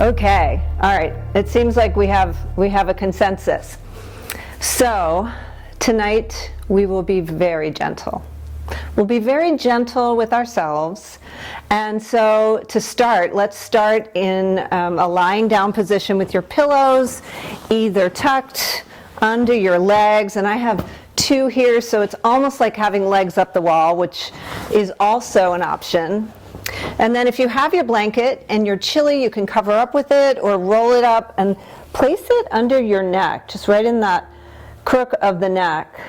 Okay, all right. It seems like we have a consensus. So tonight we will be very gentle. We'll be very gentle with ourselves. And so to start, let's start in a lying down position with your pillows, either tucked under your legs. And I have two here, so it's almost like having legs up the wall, which is also an option. And then if you have your blanket and you're chilly, you can cover up with it or roll it up and place it under your neck, just right in that crook of the neck.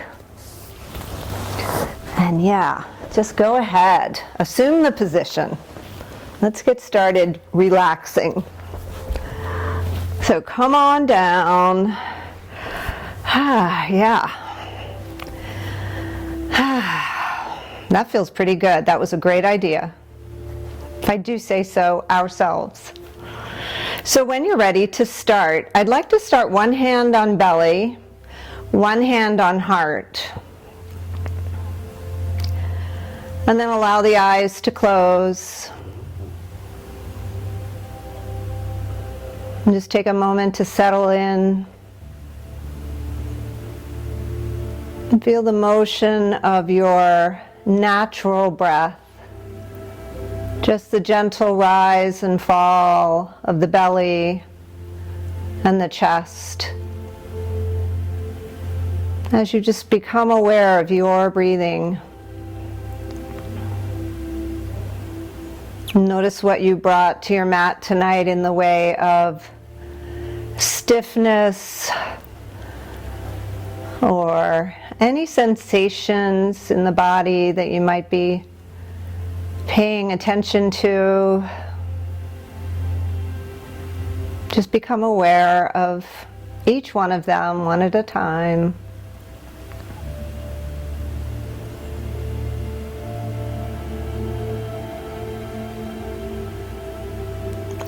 And yeah, just go ahead. Assume the position. Let's get started relaxing. So come on down. Yeah. That feels pretty good. That was a great idea. If I do say so ourselves. So when you're ready to start, I'd like to start one hand on belly, one hand on heart. And then allow the eyes to close. And just take a moment to settle in. And feel the motion of your natural breath. Just the gentle rise and fall of the belly and the chest. As you just become aware of your breathing. Notice what you brought to your mat tonight in the way of stiffness or any sensations in the body that you might be paying attention to. Just become aware of each one of them one at a time.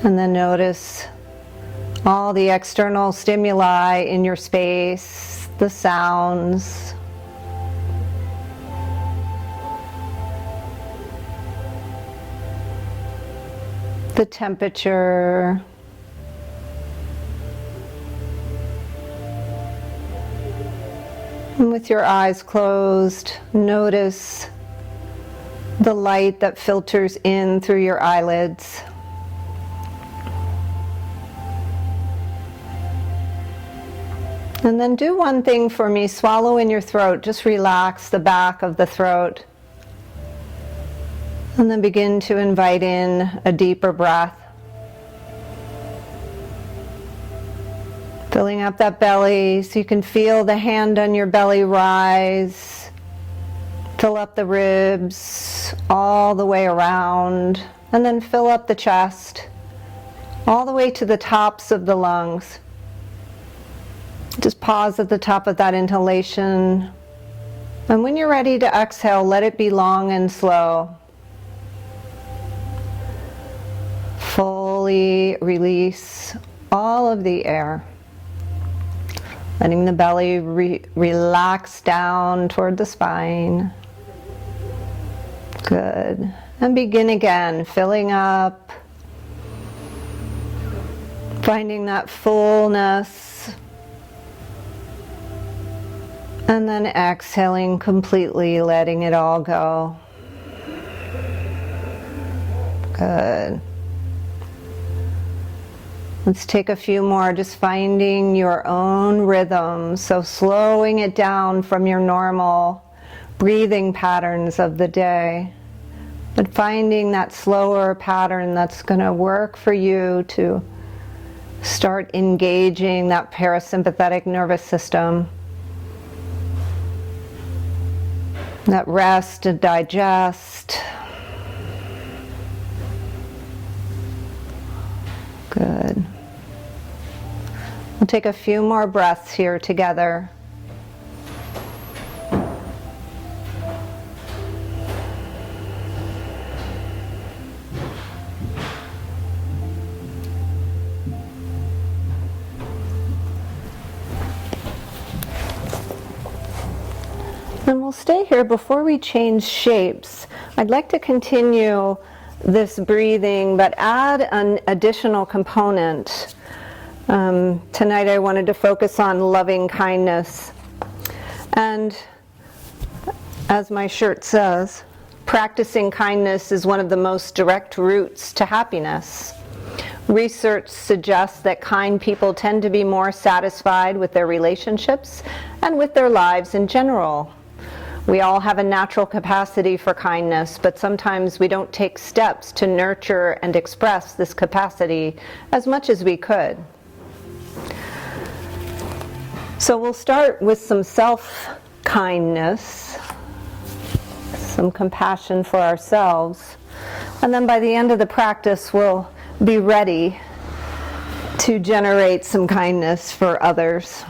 And then notice all the external stimuli in your space, the sounds, the temperature, and with your eyes closed, notice the light that filters in through your eyelids. And then do one thing for me, swallow in your throat, just relax the back of the throat. And then begin to invite in a deeper breath. Filling up that belly so you can feel the hand on your belly rise. Fill up the ribs all the way around. And then fill up the chest all the way to the tops of the lungs. Just pause at the top of that inhalation. And when you're ready to exhale, let it be long and slow. Fully release all of the air. Letting the belly relax down toward the spine. Good. And begin again, filling up. Finding that fullness. And then exhaling completely, letting it all go. Good. Let's take a few more, just finding your own rhythm. So slowing it down from your normal breathing patterns of the day. But finding that slower pattern that's going to work for you to start engaging that parasympathetic nervous system. That rest and digest. Good. We'll take a few more breaths here together. And we'll stay here before we change shapes. I'd like to continue this breathing, but add an additional component. Tonight I wanted to focus on loving kindness. And as my shirt says, practicing kindness is one of the most direct routes to happiness. Research suggests that kind people tend to be more satisfied with their relationships and with their lives in general. We all have a natural capacity for kindness, but sometimes we don't take steps to nurture and express this capacity as much as we could. So we'll start with some self-kindness, some compassion for ourselves, and then by the end of the practice we'll be ready to generate some kindness for others.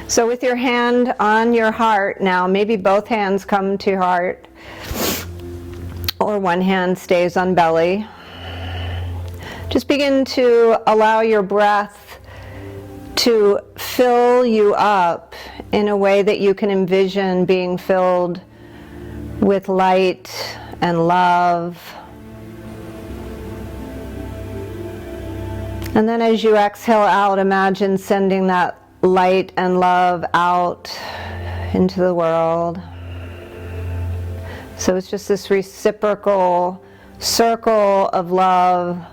So with your hand on your heart now, maybe both hands come to your heart, or one hand stays on belly. Just begin to allow your breath to fill you up in a way that you can envision being filled with light and love. And then as you exhale out, imagine sending that light and love out into the world. So it's just this reciprocal circle of love.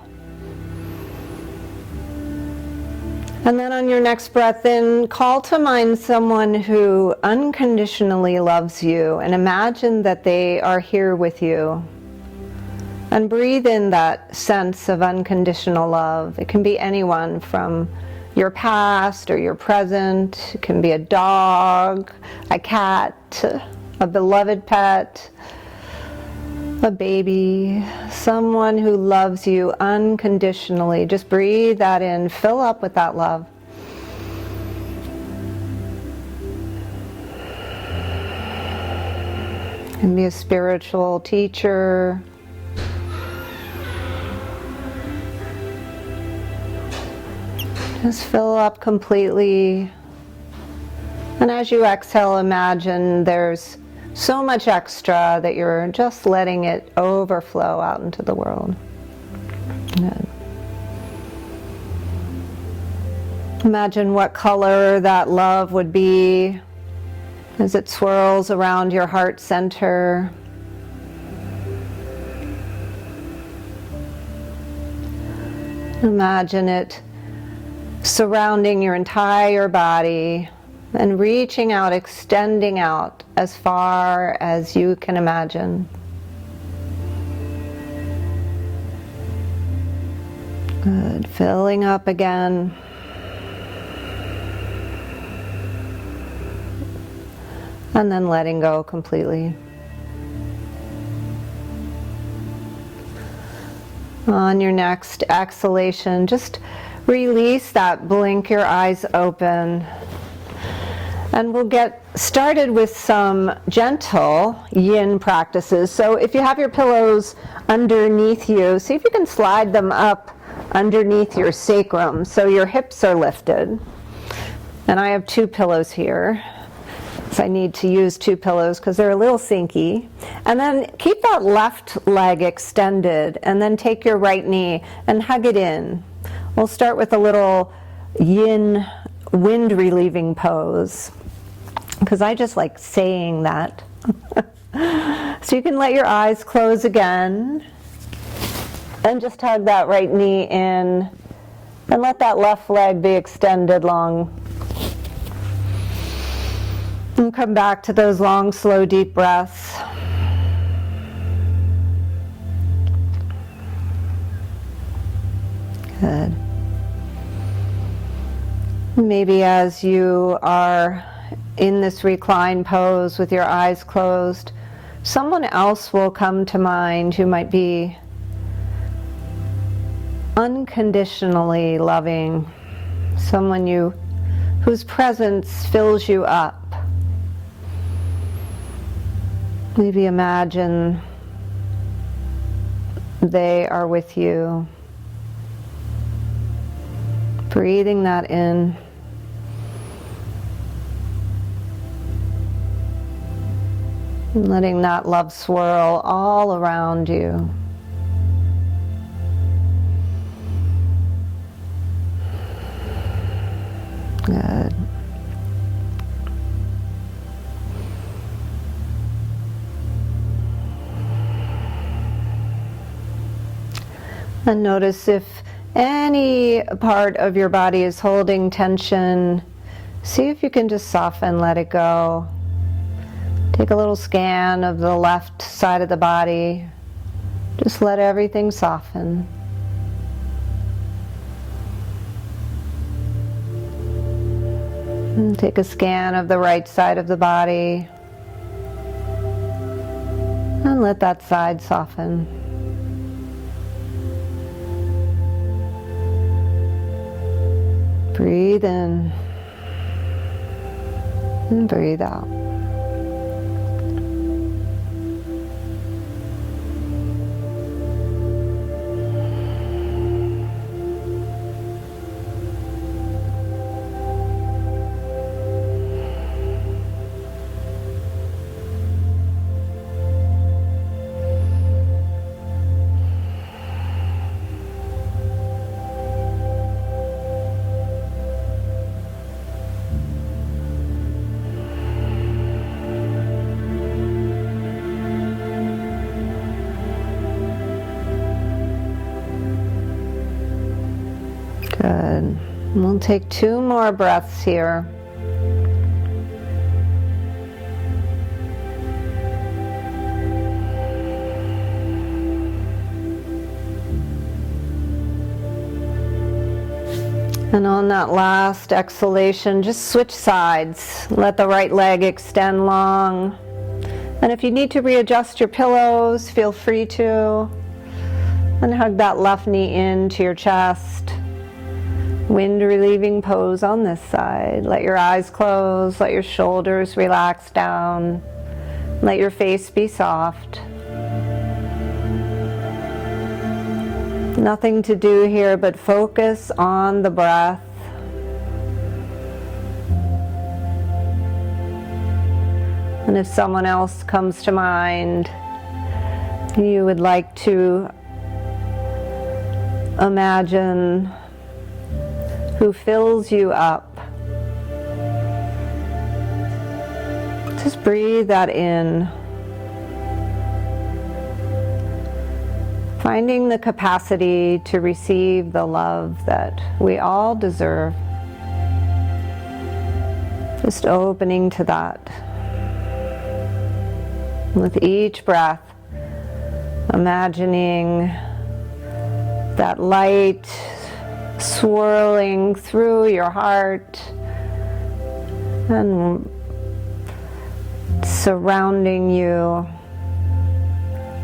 And then on your next breath in, call to mind someone who unconditionally loves you and imagine that they are here with you. And breathe in that sense of unconditional love. It can be anyone from your past or your present. It can be a dog, a cat, a beloved pet, a baby, someone who loves you unconditionally. Just breathe that in, fill up with that love. It can be a spiritual teacher, just fill up completely. And as you exhale, imagine there's so much extra that you're just letting it overflow out into the world. Good. Imagine what color that love would be as it swirls around your heart center. Imagine it surrounding your entire body and reaching out, extending out as far as you can imagine. Good. Filling up again. And then letting go completely. On your next exhalation, just release that, blink your eyes open. And we'll get started with some gentle yin practices. So if you have your pillows underneath you, see if you can slide them up underneath your sacrum so your hips are lifted. And I have 2 pillows here. So I need to use 2 pillows because they're a little sinky. And then keep that left leg extended and then take your right knee and hug it in. We'll start with a little yin wind relieving pose because I just like saying that. So you can let your eyes close again and just hug that right knee in and let that left leg be extended long. And come back to those long, slow, deep breaths. Good. Maybe as you are in this recline pose with your eyes closed, someone else will come to mind who might be unconditionally loving, someone whose presence fills you up. Maybe imagine they are with you. Breathing that in. And letting that love swirl all around you. And notice if any part of your body is holding tension. See if you can just soften, let it go. Take a little scan of the left side of the body. Just let everything soften. And take a scan of the right side of the body. And let that side soften. Breathe in and breathe out. Good. We'll take 2 more breaths here. And on that last exhalation, just switch sides. Let the right leg extend long. And if you need to readjust your pillows, feel free to. And hug that left knee into your chest. Wind relieving pose on this side. Let your eyes close, let your shoulders relax down. Let your face be soft. Nothing to do here but focus on the breath. And if someone else comes to mind, you would like to imagine who fills you up. Just breathe that in. Finding the capacity to receive the love that we all deserve. Just opening to that. With each breath, imagining that light swirling through your heart and surrounding you.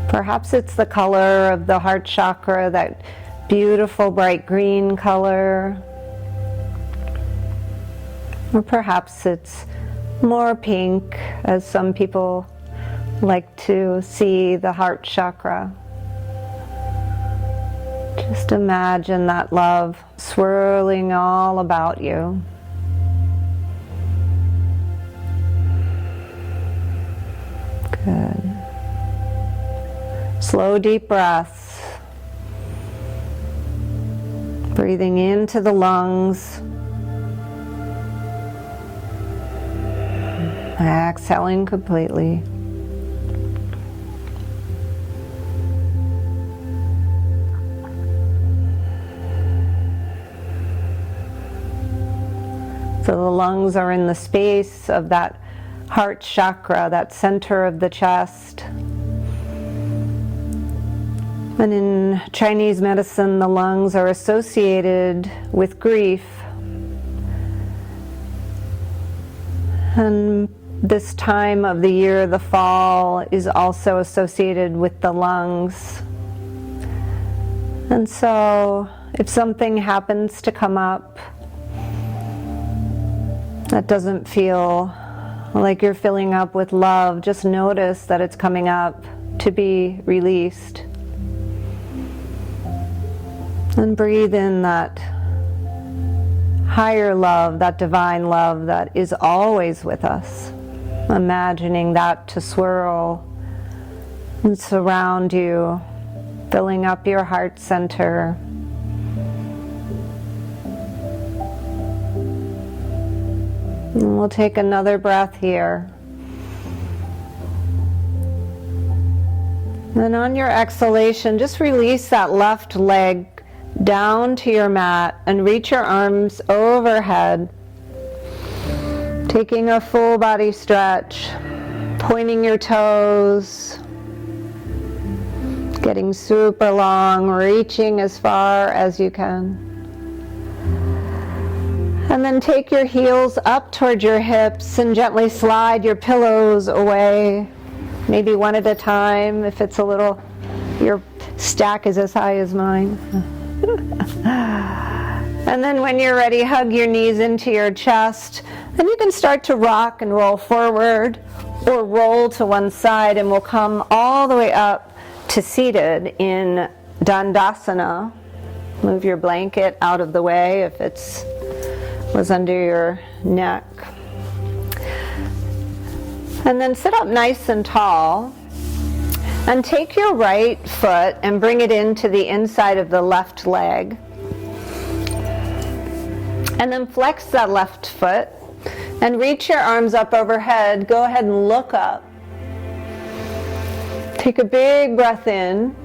Perhaps it's the color of the heart chakra, that beautiful bright green color. Or perhaps it's more pink, as some people like to see the heart chakra. Just imagine that love swirling all about you. Good. Slow, deep breaths. Breathing into the lungs. Exhaling completely. So the lungs are in the space of that heart chakra, that center of the chest. And in Chinese medicine, the lungs are associated with grief. And this time of the year, the fall, is also associated with the lungs. And so if something happens to come up that doesn't feel like you're filling up with love, just notice that it's coming up to be released. And breathe in that higher love, that divine love that is always with us. Imagining that to swirl and surround you, filling up your heart center. And we'll take another breath here. Then on your exhalation, just release that left leg down to your mat and reach your arms overhead. Taking a full body stretch, pointing your toes, getting super long, reaching as far as you can. And then take your heels up toward your hips and gently slide your pillows away, maybe one at a time if it's a little, your stack is as high as mine. And then when you're ready, hug your knees into your chest. Then you can start to rock and roll forward or roll to one side, and we'll come all the way up to seated in Dandasana. Move your blanket out of the way if it was under your neck. And then sit up nice and tall. And take your right foot and bring it into the inside of the left leg. And then flex that left foot and reach your arms up overhead. Go ahead and look up. Take a big breath in.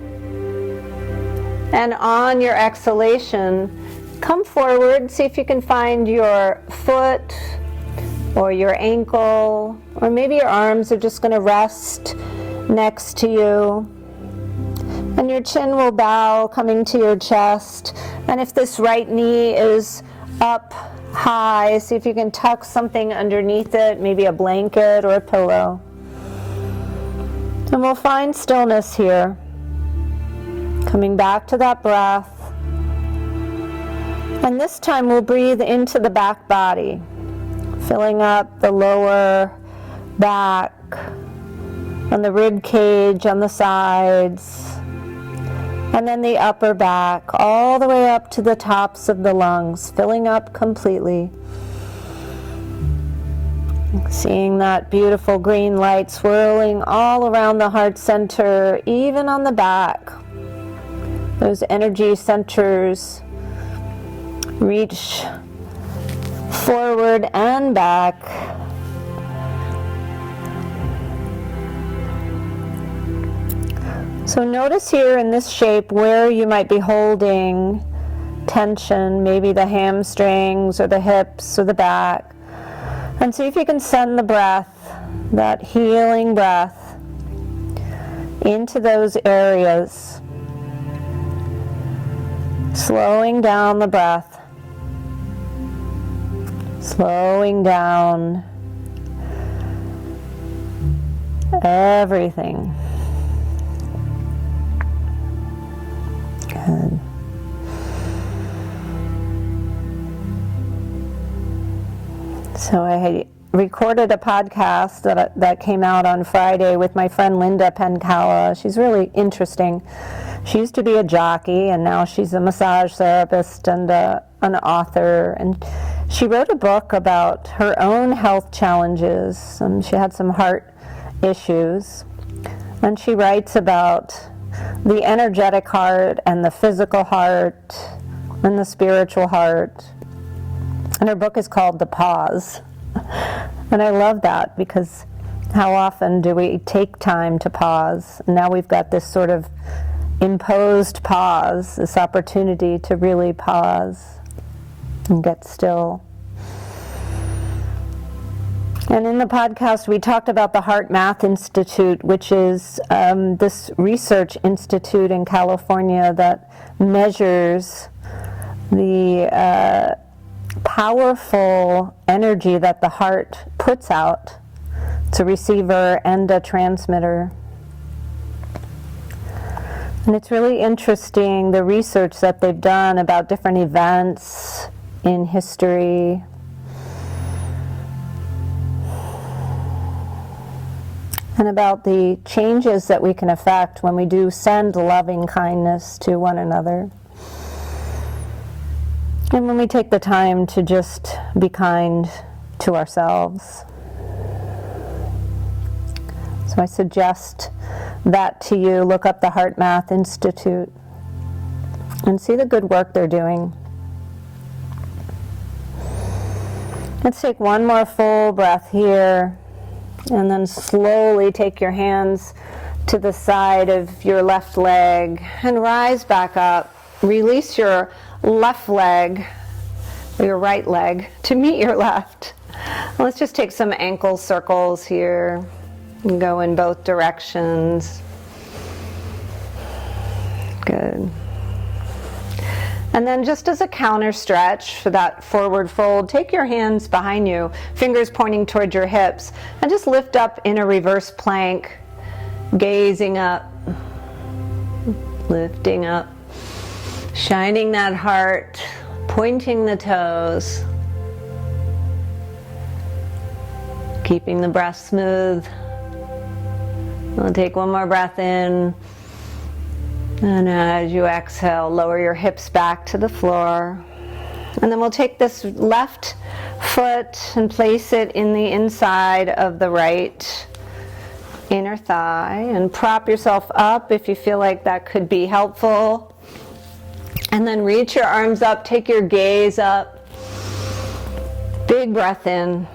And on your exhalation, come forward. See if you can find your foot or your ankle, or maybe your arms are just going to rest next to you. And your chin will bow, coming to your chest. And if this right knee is up high, see if you can tuck something underneath it, maybe a blanket or a pillow. And we'll find stillness here. Coming back to that breath. And this time we'll breathe into the back body, filling up the lower back, on the rib cage, on the sides, and then the upper back, all the way up to the tops of the lungs, filling up completely. Seeing that beautiful green light swirling all around the heart center, even on the back. Those energy centers reach forward and back. So notice here in this shape where you might be holding tension, maybe the hamstrings or the hips or the back. And see if you can send the breath, that healing breath, into those areas. Slowing down the breath. Slowing down everything. Good. So I recorded a podcast that came out on Friday with my friend Linda Penkawa. She's really interesting. She used to be a jockey, and now she's a massage therapist and an author. And she wrote a book about her own health challenges. She had some heart issues. And she writes about the energetic heart and the physical heart and the spiritual heart. And her book is called The Pause. And I love that, because how often do we take time to pause? And now we've got this sort of imposed pause, this opportunity to really pause and get still. And in the podcast, we talked about the Heart Math Institute, which is this research institute in California that measures the powerful energy that the heart puts out. It's a receiver and a transmitter. And it's really interesting, the research that they've done about different events in history. And about the changes that we can affect when we do send loving kindness to one another. And when we take the time to just be kind to ourselves. So I suggest that to you. Look up the Heart Math Institute and see the good work they're doing. Let's take one more full breath here. And then slowly take your hands to the side of your left leg and rise back up. Release your left leg, or your right leg, to meet your left. Let's just take some ankle circles here and go in both directions. Good. And then just as a counter stretch for that forward fold, take your hands behind you, fingers pointing towards your hips, and just lift up in a reverse plank, gazing up, lifting up, shining that heart, pointing the toes, keeping the breath smooth. We'll take one more breath in. And as you exhale, lower your hips back to the floor. And then we'll take this left foot and place it in the inside of the right inner thigh. And prop yourself up if you feel like that could be helpful. And then reach your arms up, take your gaze up. Big breath in.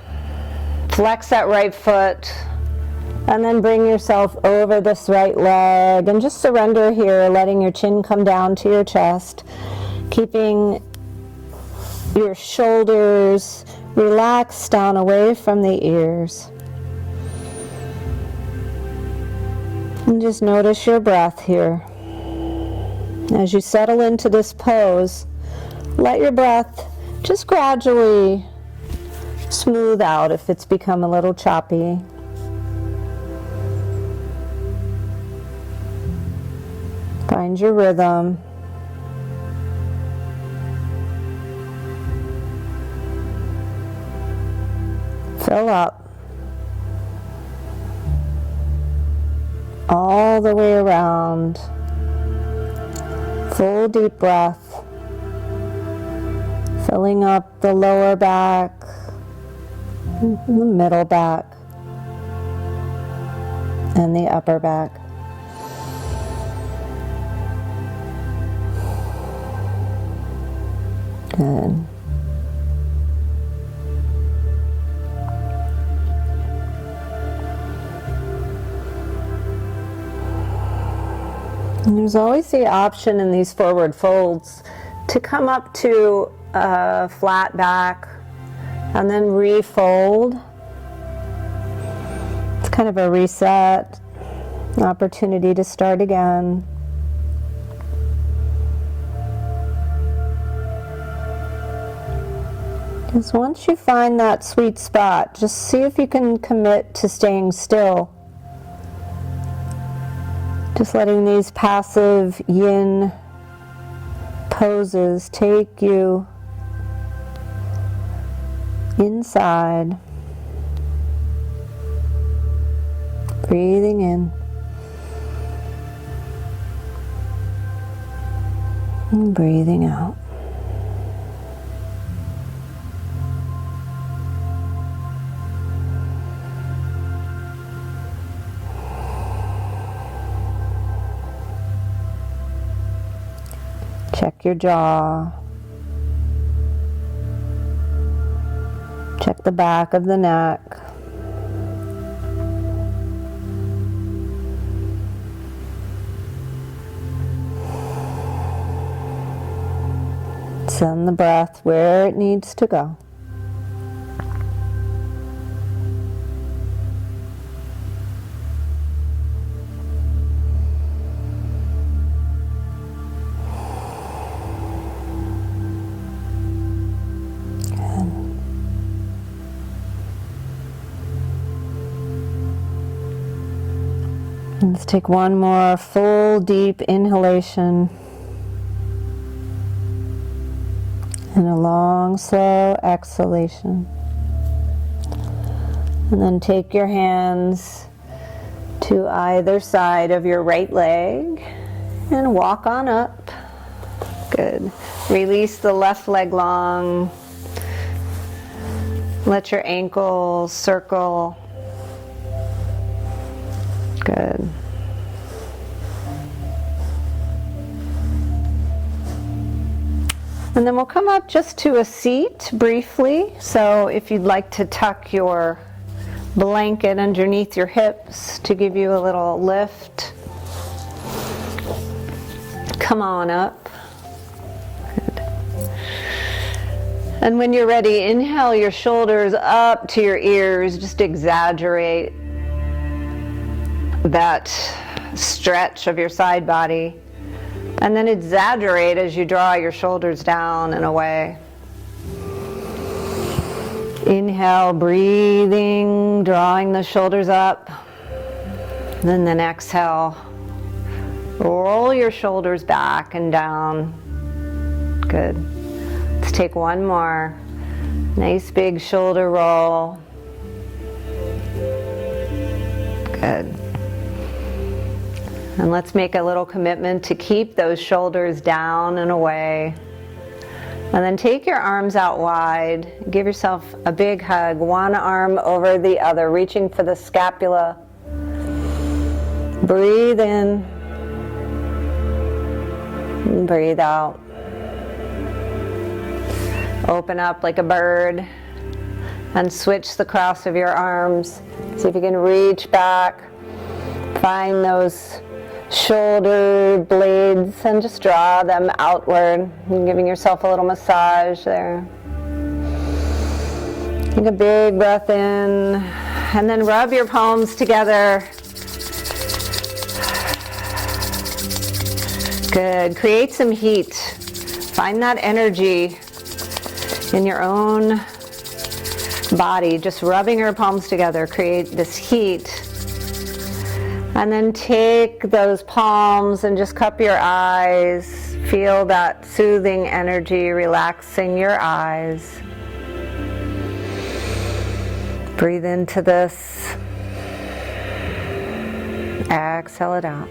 Flex that right foot. And then bring yourself over this right leg and just surrender here, letting your chin come down to your chest, keeping your shoulders relaxed down away from the ears. And just notice your breath here. As you settle into this pose, let your breath just gradually smooth out if it's become a little choppy. Find your rhythm. Fill up. All the way around. Full deep breath. Filling up the lower back, the middle back, and the upper back. Good. And there's always the option in these forward folds to come up to a flat back and then refold. It's kind of a reset, an opportunity to start again. Because once you find that sweet spot, just see if you can commit to staying still. Just letting these passive yin poses take you inside. Breathing in. And breathing out. Check your jaw. Check the back of the neck. Send the breath where it needs to go. Let's take one more full deep inhalation and a long slow exhalation. And then take your hands to either side of your right leg and walk on up. Good. Release the left leg long. Let your ankles circle. Good. And then we'll come up just to a seat briefly. So if you'd like to tuck your blanket underneath your hips to give you a little lift. Come on up. Good. And when you're ready, inhale your shoulders up to your ears. Just exaggerate that stretch of your side body. And then exaggerate as you draw your shoulders down and away. Inhale, breathing, drawing the shoulders up. And then exhale, roll your shoulders back and down. Good. Let's take one more. Nice big shoulder roll. Good. And let's make a little commitment to keep those shoulders down and away. And then take your arms out wide. Give yourself a big hug. One arm over the other, reaching for the scapula. Breathe in. And breathe out. Open up like a bird. And switch the cross of your arms. See if you can reach back. Find those shoulder blades and just draw them outward. You're giving yourself a little massage there. Take a big breath in and then rub your palms together. Good. Create some heat. Find that energy in your own body. Just rubbing your palms together. Create this heat. And then take those palms and just cup your eyes. Feel that soothing energy relaxing your eyes. Breathe into this. Exhale it out.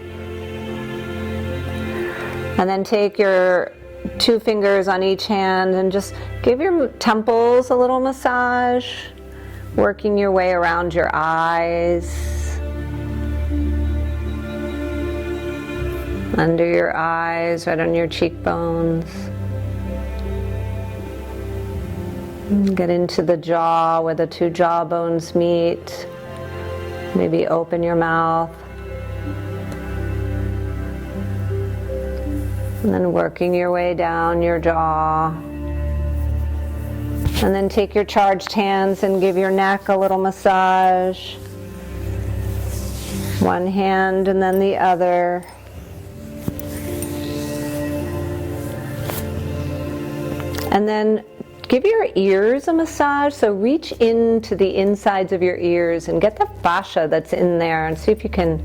And then take your 2 fingers on each hand and just give your temples a little massage. Working your way around your eyes. Under your eyes, right on your cheekbones. And get into the jaw where the 2 jaw bones meet. Maybe open your mouth. And then working your way down your jaw. And then take your charged hands and give your neck a little massage. One hand and then the other. And then give your ears a massage. So reach into the insides of your ears and get the fascia that's in there and see if you can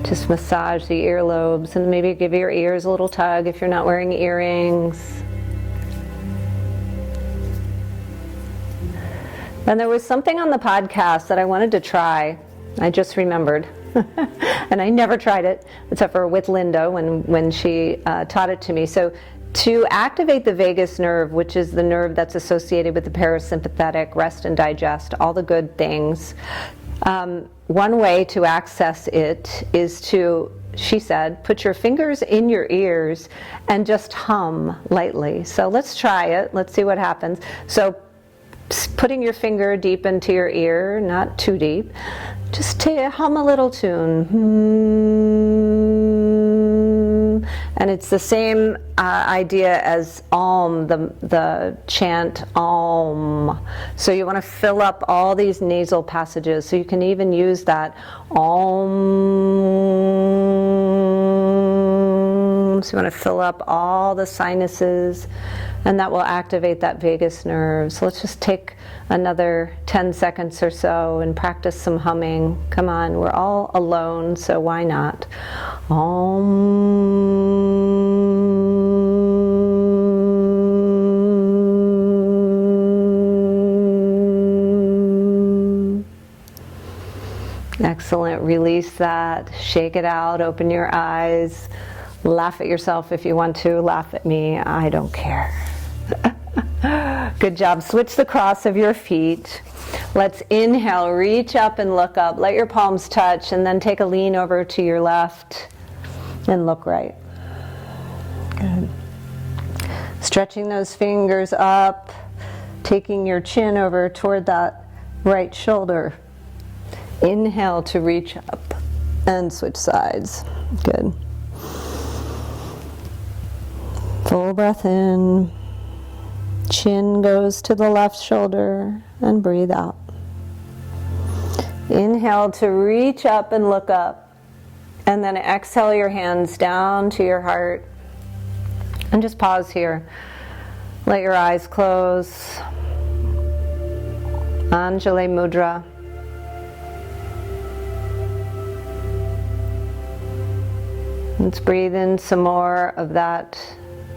just massage the earlobes and maybe give your ears a little tug if you're not wearing earrings. And there was something on the podcast that I wanted to try. I just remembered. And I never tried it except for with Linda when she taught it to me. So to activate the vagus nerve, which is the nerve that's associated with the parasympathetic, rest and digest, all the good things, one way to access it is to, she said, put your fingers in your ears and just hum lightly. So let's try it. Let's see what happens. So putting your finger deep into your ear, not too deep, just hum a little tune. And it's the same idea as Om, the chant Om. So you want to fill up all these nasal passages. So you can even use that Om. So you want to fill up all the sinuses, and that will activate that vagus nerve. So let's just take another 10 seconds or so and practice some humming. Come on, we're all alone, so why not? Om. Excellent. Release that. Shake it out. Open your eyes. Laugh at yourself if you want to. Laugh at me. I don't care. Good job. Switch the cross of your feet. Let's inhale, reach up and look up. Let your palms touch and then take a lean over to your left and look right. Good. Stretching those fingers up, taking your chin over toward that right shoulder. Inhale to reach up and switch sides. Good. Full breath in. Chin goes to the left shoulder and breathe out. Inhale to reach up and look up. And then exhale your hands down to your heart. And just pause here. Let your eyes close. Anjali Mudra. Let's breathe in some more of that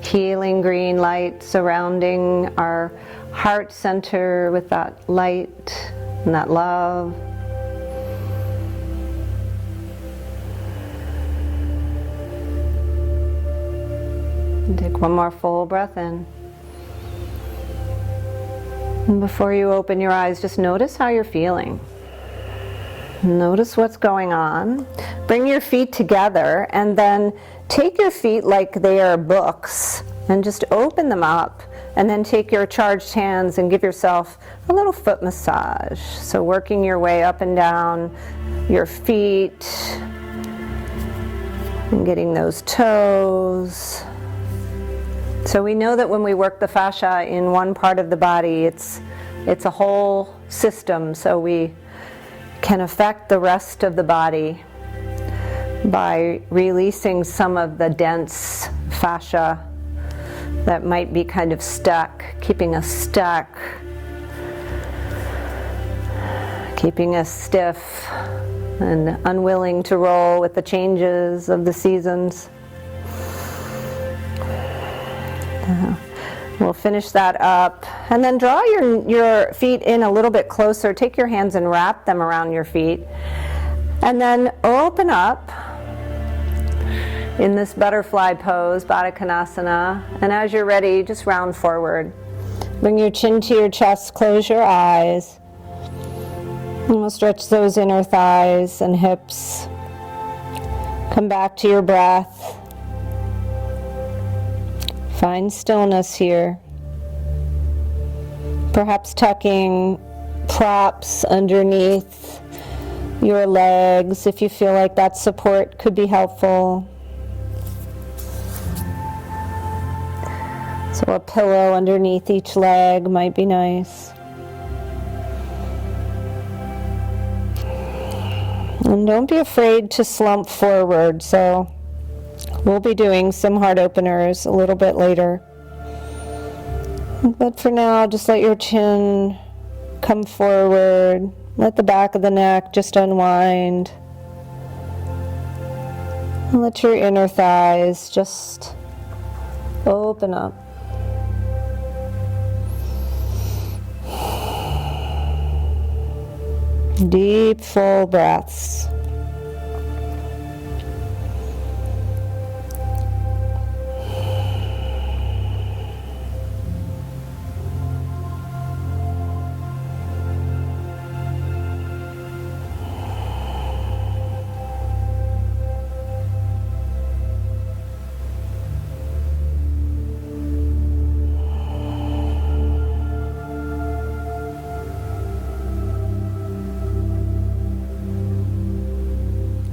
healing green light surrounding our heart center with that light and that love. And take one more full breath in. And before you open your eyes, just notice how you're feeling. Notice what's going on. Bring your feet together and then take your feet like they are books and just open them up, and then take your charged hands and give yourself a little foot massage. So working your way up and down your feet and getting those toes. So we know that when we work the fascia in one part of the body, it's a whole system, so we can affect the rest of the body by releasing some of the dense fascia that might be kind of stuck, keeping us stuck, keeping us stiff and unwilling to roll with the changes of the seasons. We'll finish that up, and then draw your feet in a little bit closer. Take your hands and wrap them around your feet, and then open up in this butterfly pose, Baddha Konasana. And as you're ready, just round forward. Bring your chin to your chest, close your eyes, and we'll stretch those inner thighs and hips. Come back to your breath. Find stillness here. Perhaps tucking props underneath your legs if you feel like that support could be helpful. So a pillow underneath each leg might be nice. And don't be afraid to slump forward. So we'll be doing some heart openers a little bit later. But for now, just let your chin come forward. Let the back of the neck just unwind. And let your inner thighs just open up. Deep, full breaths.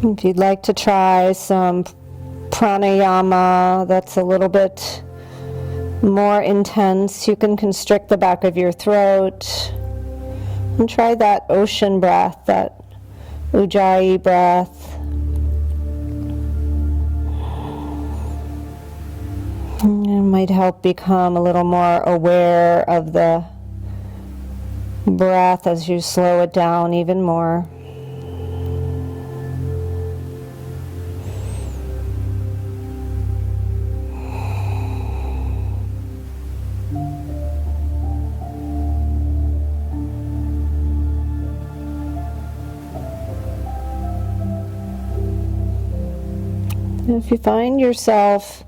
If you'd like to try some pranayama that's a little bit more intense, you can constrict the back of your throat and try that ocean breath, that ujjayi breath. It might help become a little more aware of the breath as you slow it down even more. If you find yourself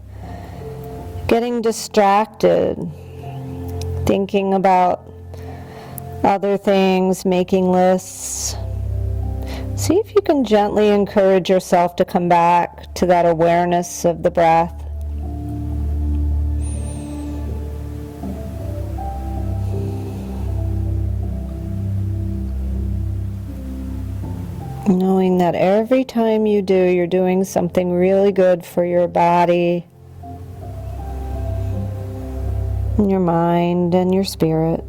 getting distracted, thinking about other things, making lists, see if you can gently encourage yourself to come back to that awareness of the breath. Knowing that every time you do, you're doing something really good for your body, and your mind, and your spirit.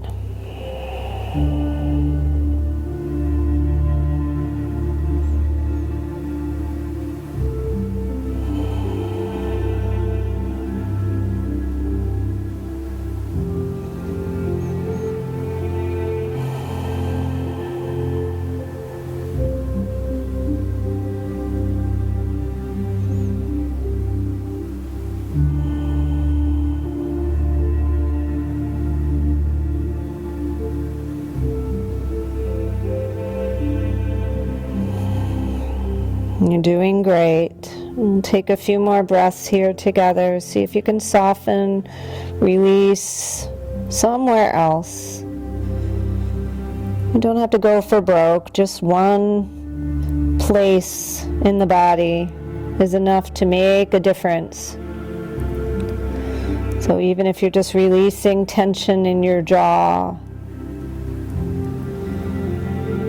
You're doing great. And take a few more breaths here together. See if you can soften, release somewhere else. You don't have to go for broke. Just one place in the body is enough to make a difference. So even if you're just releasing tension in your jaw,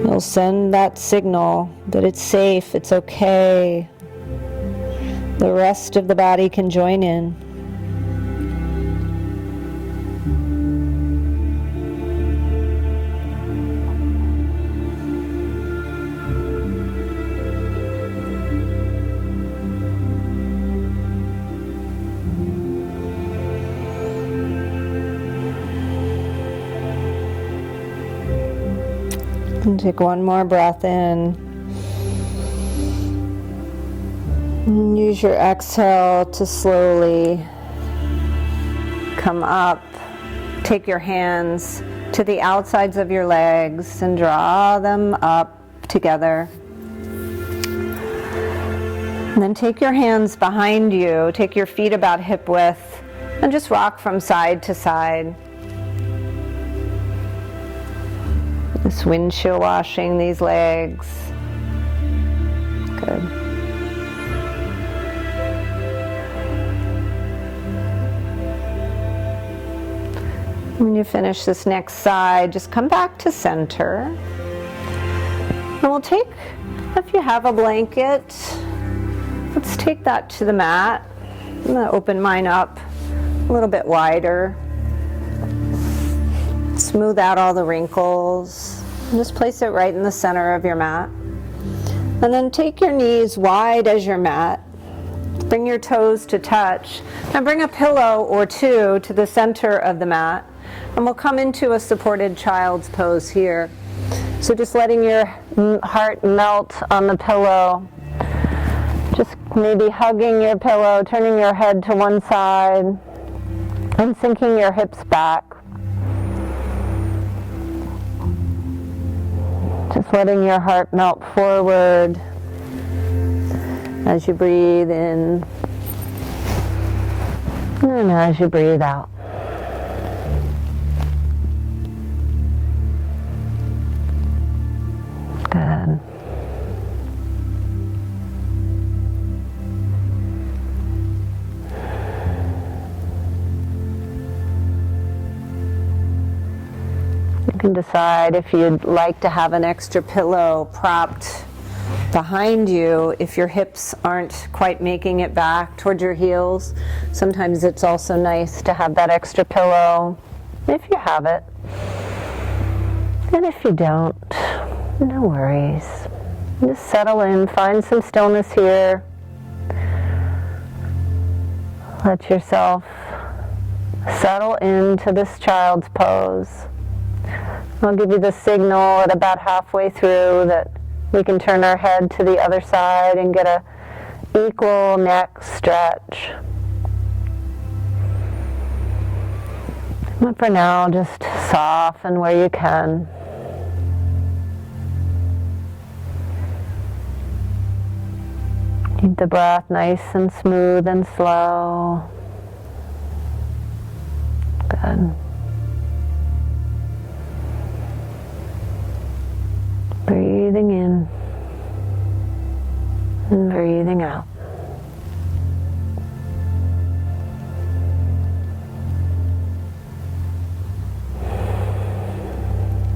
you'll send that signal that it's safe, it's okay. The rest of the body can join in. And take one more breath in. And use your exhale to slowly come up. Take your hands to the outsides of your legs and draw them up together. And then take your hands behind you, take your feet about hip width, and just rock from side to side. This windshield washing these legs. Good. When you finish this next side, just come back to center. And we'll take, if you have a blanket, let's take that to the mat. I'm going to open mine up a little bit wider. Smooth out all the wrinkles. And just place it right in the center of your mat. And then take your knees wide as your mat. Bring your toes to touch. Now bring a pillow or two to the center of the mat. And we'll come into a supported child's pose here. So just letting your heart melt on the pillow. Just maybe hugging your pillow, turning your head to one side, and sinking your hips back. Just letting your heart melt forward as you breathe in and as you breathe out. Good. You can decide if you'd like to have an extra pillow propped behind you if your hips aren't quite making it back towards your heels. Sometimes it's also nice to have that extra pillow if you have it. And if you don't, no worries. Just settle in, find some stillness here. Let yourself settle into this child's pose. I'll give you the signal at about halfway through that we can turn our head to the other side and get a equal neck stretch. But for now, just soften where you can. Keep the breath nice and smooth and slow. Good. Breathing in and breathing out.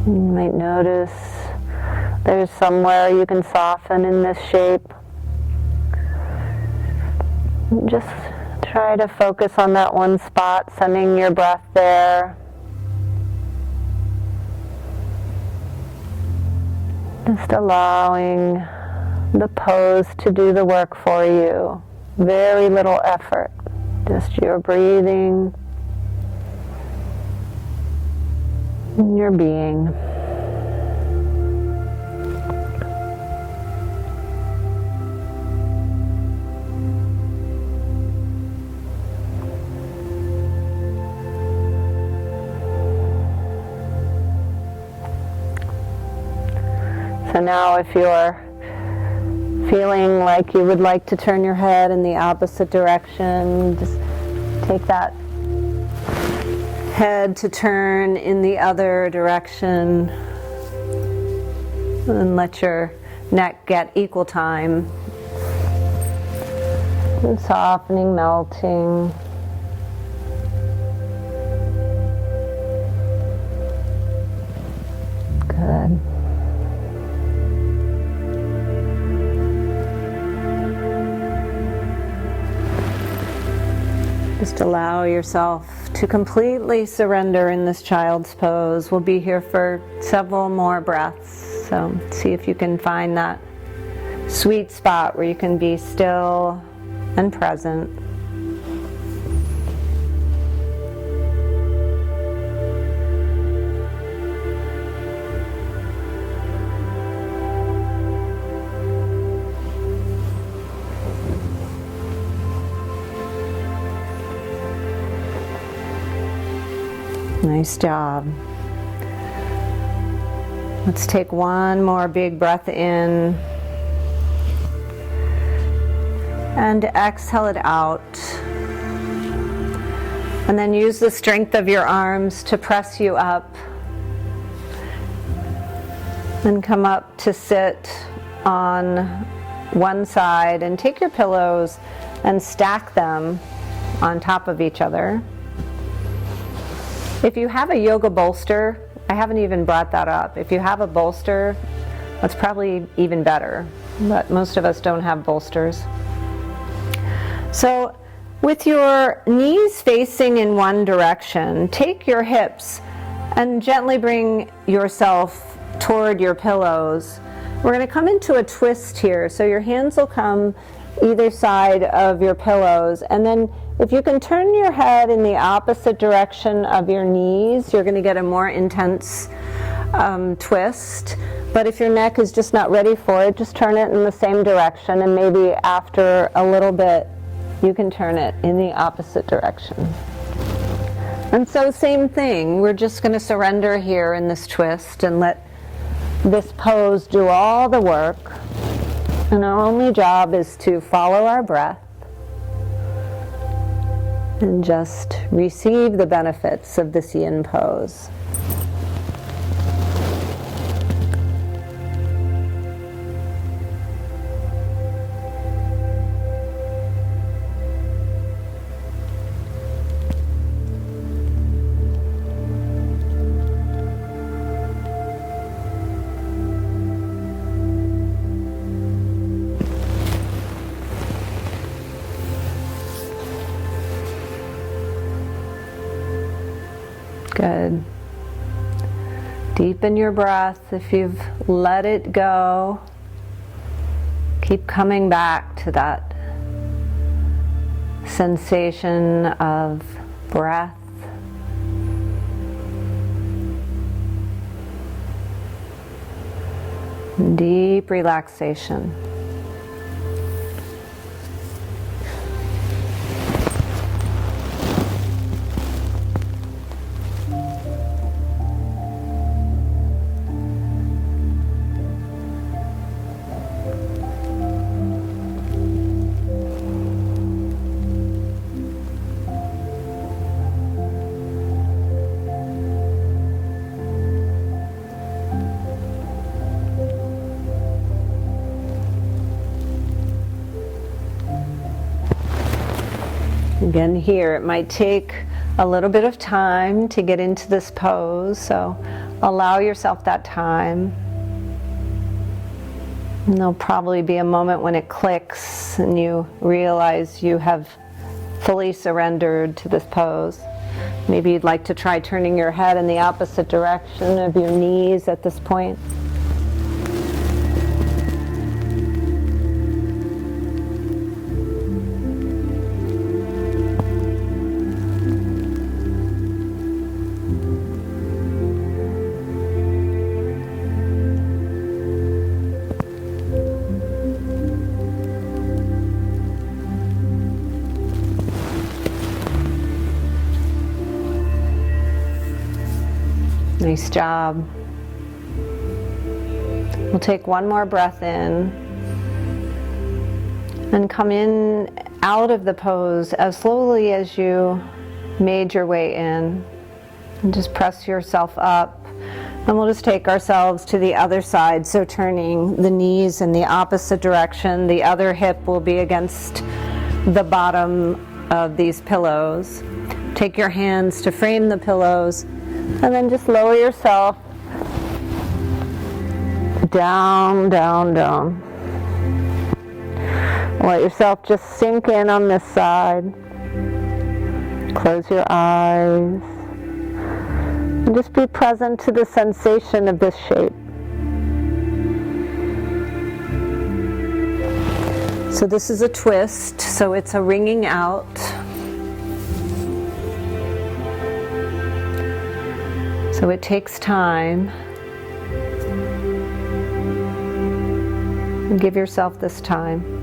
You might notice there's somewhere you can soften in this shape, just try to focus on that one spot, sending your breath there. Just allowing the pose to do the work for you. Very little effort, just your breathing and your being. So now if you're feeling like you would like to turn your head in the opposite direction, just take that head to turn in the other direction and let your neck get equal time. And softening, melting. Good. Just allow yourself to completely surrender in this child's pose. We'll be here for several more breaths, so see if you can find that sweet spot where you can be still and present. Nice job. Let's take one more big breath in and exhale it out. And then use the strength of your arms to press you up and come up to sit on one side, and take your pillows and stack them on top of each other. If you have a yoga bolster, I haven't even brought that up. If you have a bolster, that's probably even better, but most of us don't have bolsters. So with your knees facing in one direction, take your hips and gently bring yourself toward your pillows. We're going to come into a twist here, so your hands will come either side of your pillows, and then if you can turn your head in the opposite direction of your knees, you're going to get a more intense twist. But if your neck is just not ready for it, just turn it in the same direction, and maybe after a little bit you can turn it in the opposite direction. And so same thing, we're just going to surrender here in this twist and let this pose do all the work. And our only job is to follow our breath and just receive the benefits of this yin pose. Good. Deepen your breath. If you've let it go, keep coming back to that sensation of breath. Deep relaxation. Again, here it might take a little bit of time to get into this pose, so allow yourself that time. And there'll probably be a moment when it clicks and you realize you have fully surrendered to this pose. Maybe you'd like to try turning your head in the opposite direction of your knees at this point. Nice job. We'll take one more breath in and come in out of the pose as slowly as you made your way in. And just press yourself up. And we'll just take ourselves to the other side. So turning the knees in the opposite direction. The other hip will be against the bottom of these pillows. Take your hands to frame the pillows. And then just lower yourself down, down, down. Let yourself just sink in on this side. Close your eyes. And just be present to the sensation of this shape. So this is a twist, so it's a wringing out. So it takes time. And give yourself this time.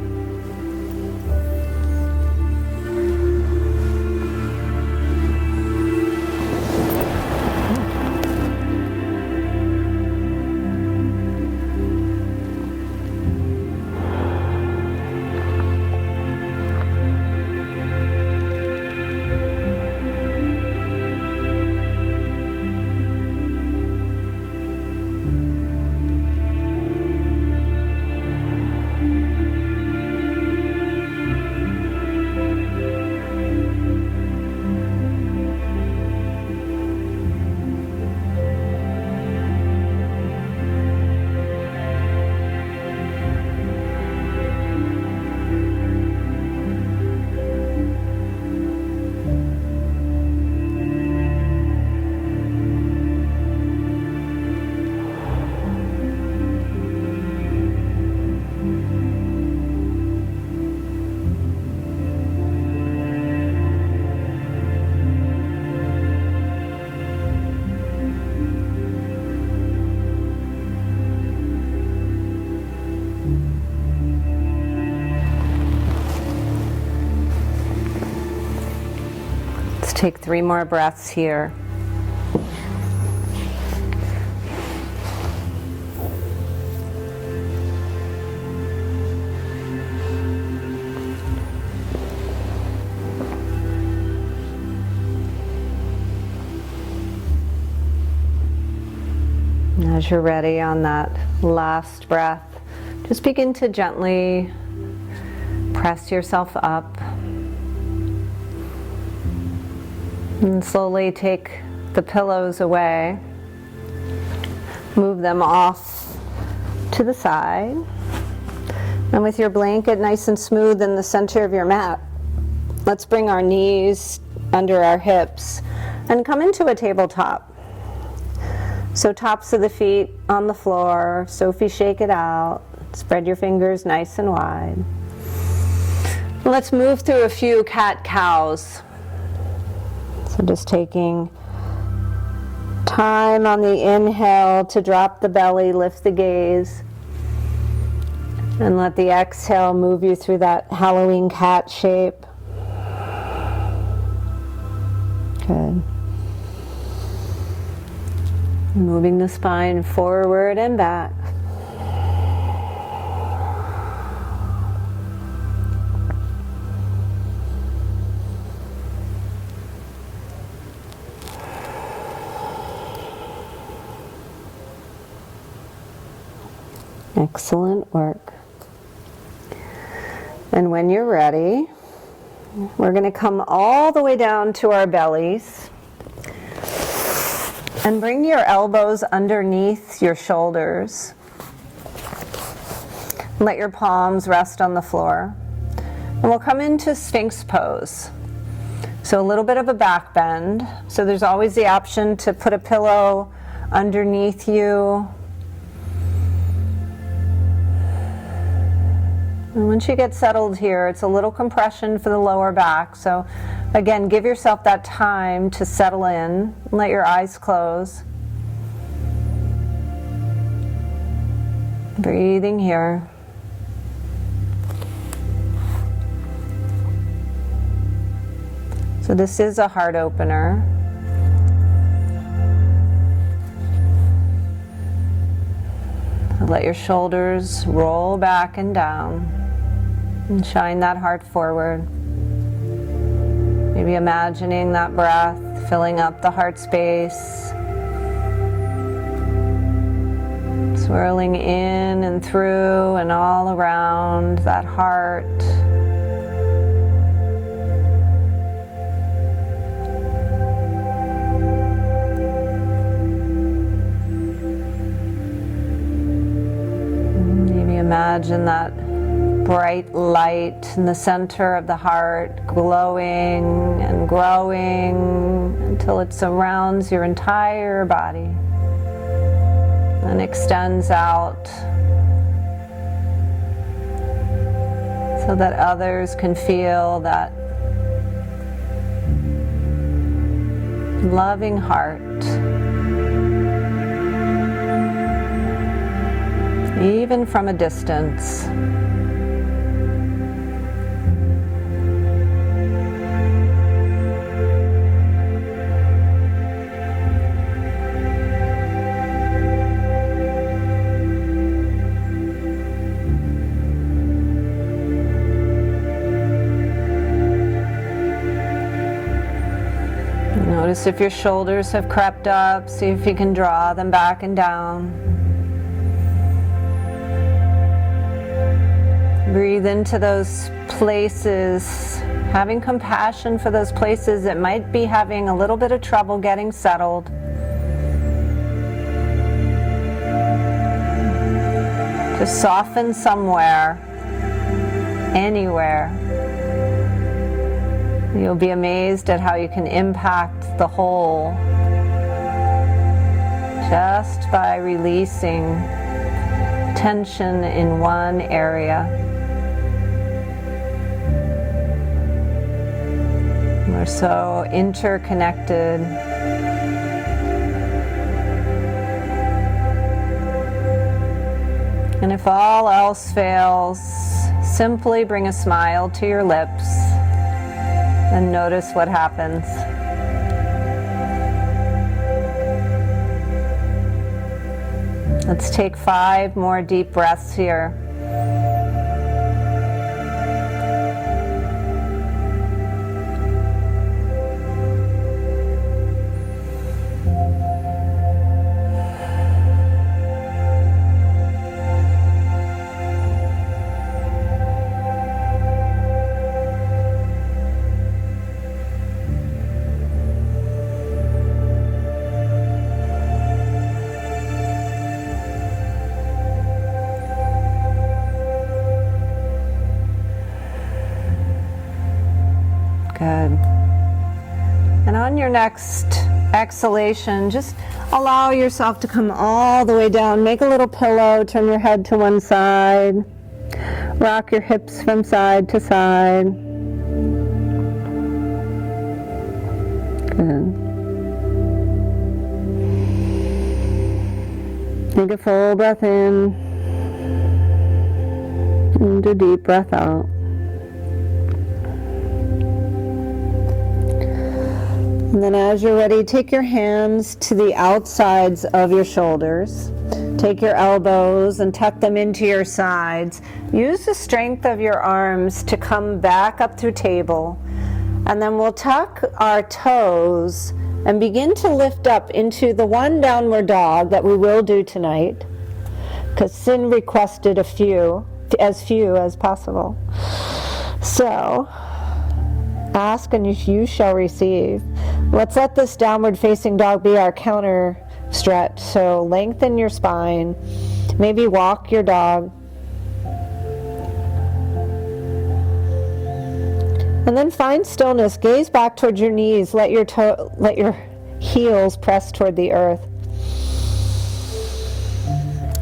Take 3 more breaths here. As you're ready on that last breath, just begin to gently press yourself up. And slowly take the pillows away. Move them off to the side. And with your blanket nice and smooth in the center of your mat, let's bring our knees under our hips and come into a tabletop. So tops of the feet on the floor. Sophie, shake it out. Spread your fingers nice and wide. Let's move through a few cat-cows. So just taking time on the inhale to drop the belly, lift the gaze, and let the exhale move you through that Halloween cat shape. Good. Moving the spine forward and back. Excellent work. And when you're ready, we're going to come all the way down to our bellies and bring your elbows underneath your shoulders. Let your palms rest on the floor. And we'll come into Sphinx pose. So a little bit of a back bend. So there's always the option to put a pillow underneath you. And once you get settled here, it's a little compression for the lower back. So again, give yourself that time to settle in. Let your eyes close. Breathing here. So this is a heart opener. Let your shoulders roll back and down and shine that heart forward. Maybe imagining that breath filling up the heart space, swirling in and through and all around that heart. Imagine that bright light in the center of the heart glowing and growing until it surrounds your entire body and extends out so that others can feel that loving heart. Even from a distance. Notice if your shoulders have crept up, see if you can draw them back and down. Breathe into those places, having compassion for those places that might be having a little bit of trouble getting settled. Just soften somewhere, anywhere. You'll be amazed at how you can impact the whole just by releasing tension in one area. We're so interconnected. And if all else fails, simply bring a smile to your lips and notice what happens. Let's take 5 more deep breaths here. Good. And on your next exhalation, just allow yourself to come all the way down. Make a little pillow, turn your head to one side. Rock your hips from side to side. Good. Take a full breath in. And a deep breath out. And then as you're ready, take your hands to the outsides of your shoulders. Take your elbows and tuck them into your sides. Use the strength of your arms to come back up through table. And then we'll tuck our toes and begin to lift up into the one downward dog that we will do tonight, because Sin requested as few as possible. So, ask and you shall receive. Let's let this downward facing dog be our counter stretch. So lengthen your spine. Maybe walk your dog. And then find stillness. Gaze back towards your knees. Let your heels press toward the earth.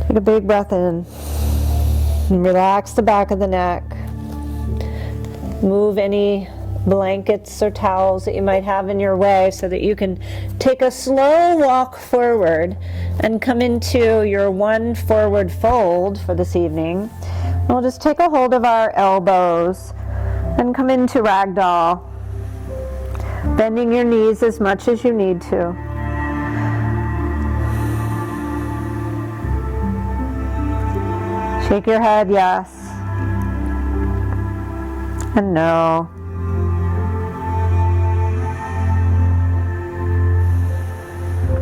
Take a big breath in. And relax the back of the neck. Move any blankets or towels that you might have in your way so that you can take a slow walk forward and come into your one forward fold for this evening. And we'll just take a hold of our elbows and come into ragdoll, bending your knees as much as you need to. Shake your head, yes, and no.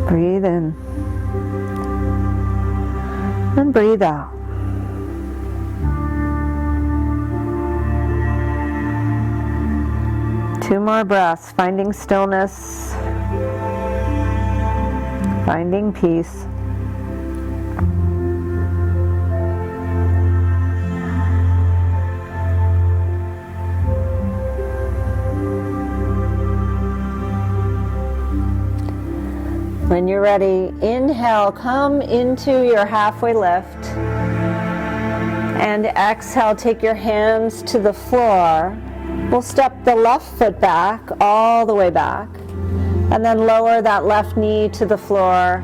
Breathe in and breathe out. Two more breaths, finding stillness, finding peace. When you're ready, inhale, come into your halfway lift. And exhale, take your hands to the floor. We'll step the left foot back, all the way back. And then lower that left knee to the floor.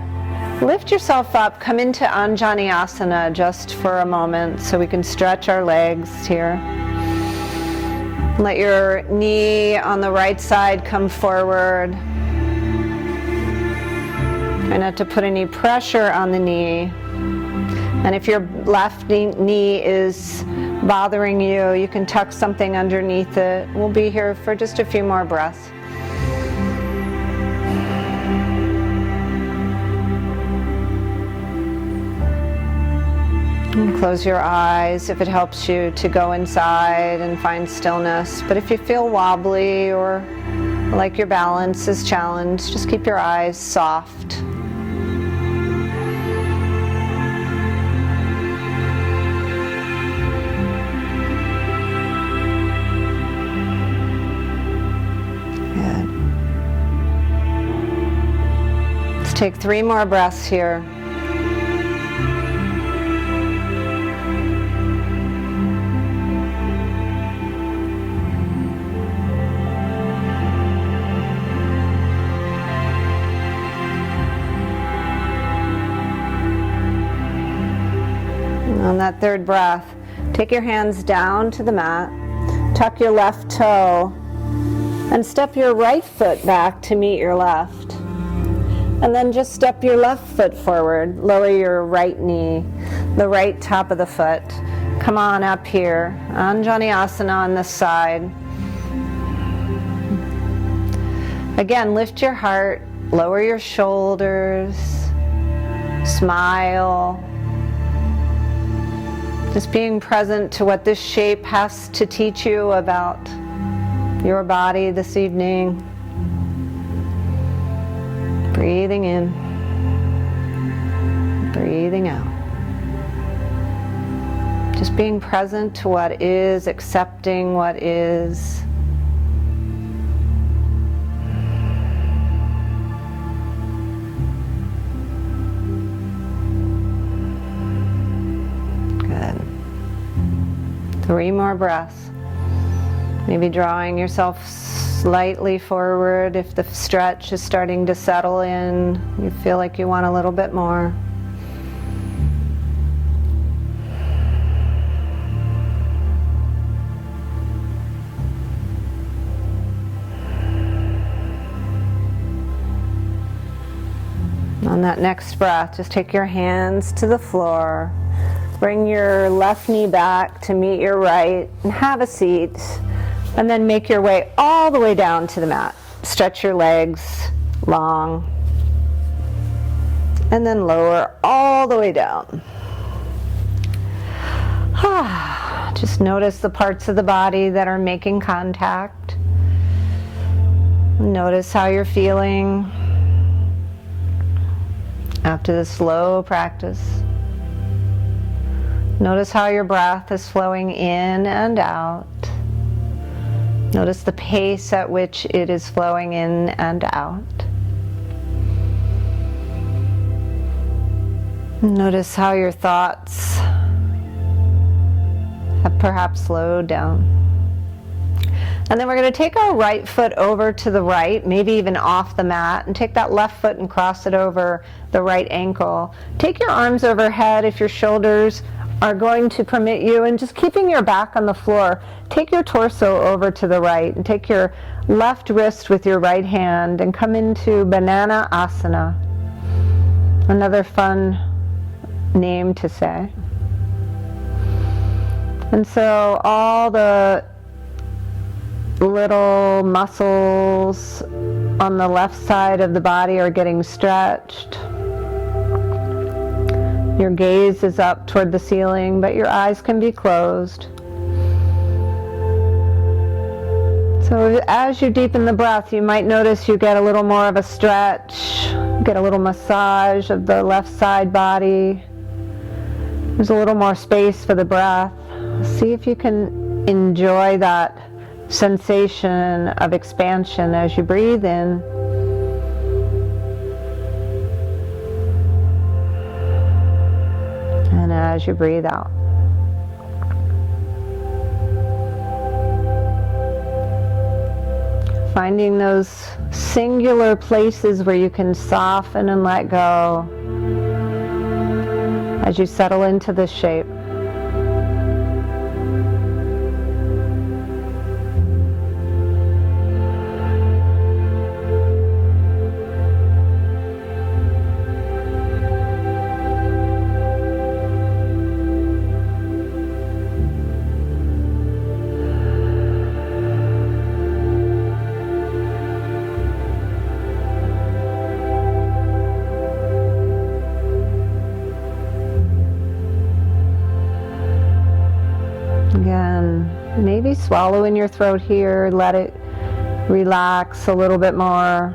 Lift yourself up, come into Anjaneyasana just for a moment so we can stretch our legs here. Let your knee on the right side come forward. Try not to put any pressure on the knee. And if your left knee is bothering you, you can tuck something underneath it. We'll be here for just a few more breaths. And close your eyes if it helps you to go inside and find stillness. But if you feel wobbly or like your balance is challenged, just keep your eyes soft. Take 3 more breaths here. And on that 3rd breath, take your hands down to the mat, tuck your left toe, and step your right foot back to meet your left. And then just step your left foot forward, lower your right knee, the right top of the foot. Come on up here, Anjaneyasana on this side. Again, lift your heart, lower your shoulders, smile. Just being present to what this shape has to teach you about your body this evening. Breathing in, breathing out. Just being present to what is, accepting what is. Good. 3 more breaths. Maybe drawing yourself slightly forward if the stretch is starting to settle in. You feel like you want a little bit more. On that next breath, just take your hands to the floor. Bring your left knee back to meet your right and have a seat. And then make your way all the way down to the mat. Stretch your legs long. And then lower all the way down. Just notice the parts of the body that are making contact. Notice how you're feeling after the slow practice. Notice how your breath is flowing in and out. Notice the pace at which it is flowing in and out. Notice how your thoughts have perhaps slowed down. And then we're going to take our right foot over to the right, maybe even off the mat, and take that left foot and cross it over the right ankle. Take your arms overhead if your shoulders are going to permit you, and just keeping your back on the floor, take your torso over to the right and take your left wrist with your right hand and come into Banana Asana. Another fun name to say. And so all the little muscles on the left side of the body are getting stretched. Your gaze is up toward the ceiling, but your eyes can be closed. So as you deepen the breath, you might notice you get a little more of a stretch, get a little massage of the left side body. There's a little more space for the breath. See if you can enjoy that sensation of expansion as you breathe in. And as you breathe out. Finding those singular places where you can soften and let go as you settle into this shape. Again, maybe swallow in your throat here, let it relax a little bit more.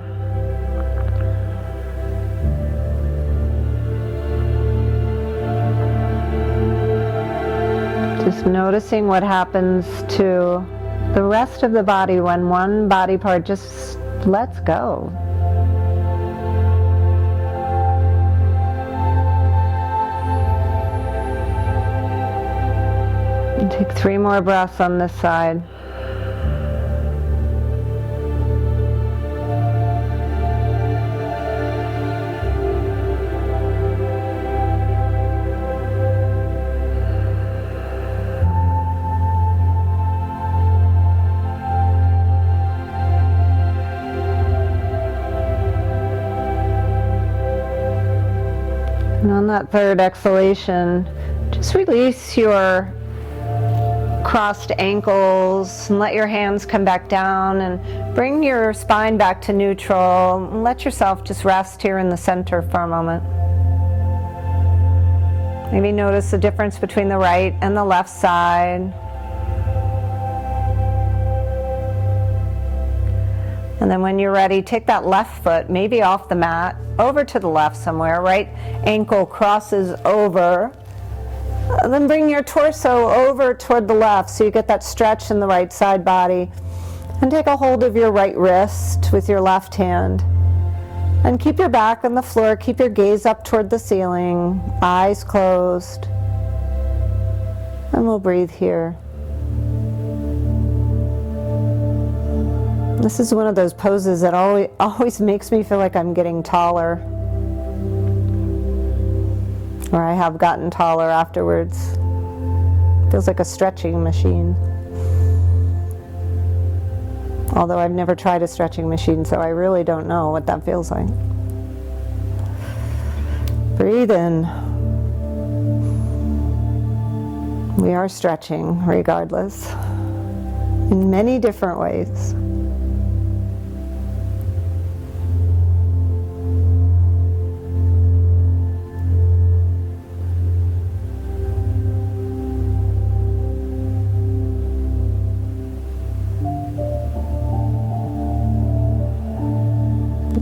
Just noticing what happens to the rest of the body when one body part just lets go. And take 3 more breaths on this side. And on that third exhalation, just release your crossed ankles and let your hands come back down and bring your spine back to neutral. And let yourself just rest here in the center for a moment. Maybe notice the difference between the right and the left side. And then when you're ready, take that left foot, maybe off the mat, over to the left somewhere. Right ankle crosses over. And then bring your torso over toward the left so you get that stretch in the right side body. And take a hold of your right wrist with your left hand. And keep your back on the floor, keep your gaze up toward the ceiling, eyes closed. And we'll breathe here. This is one of those poses that always makes me feel like I'm getting taller. Or I have gotten taller afterwards. Feels like a stretching machine. Although I've never tried a stretching machine, so I really don't know what that feels like. Breathe in. We are stretching regardless, in many different ways.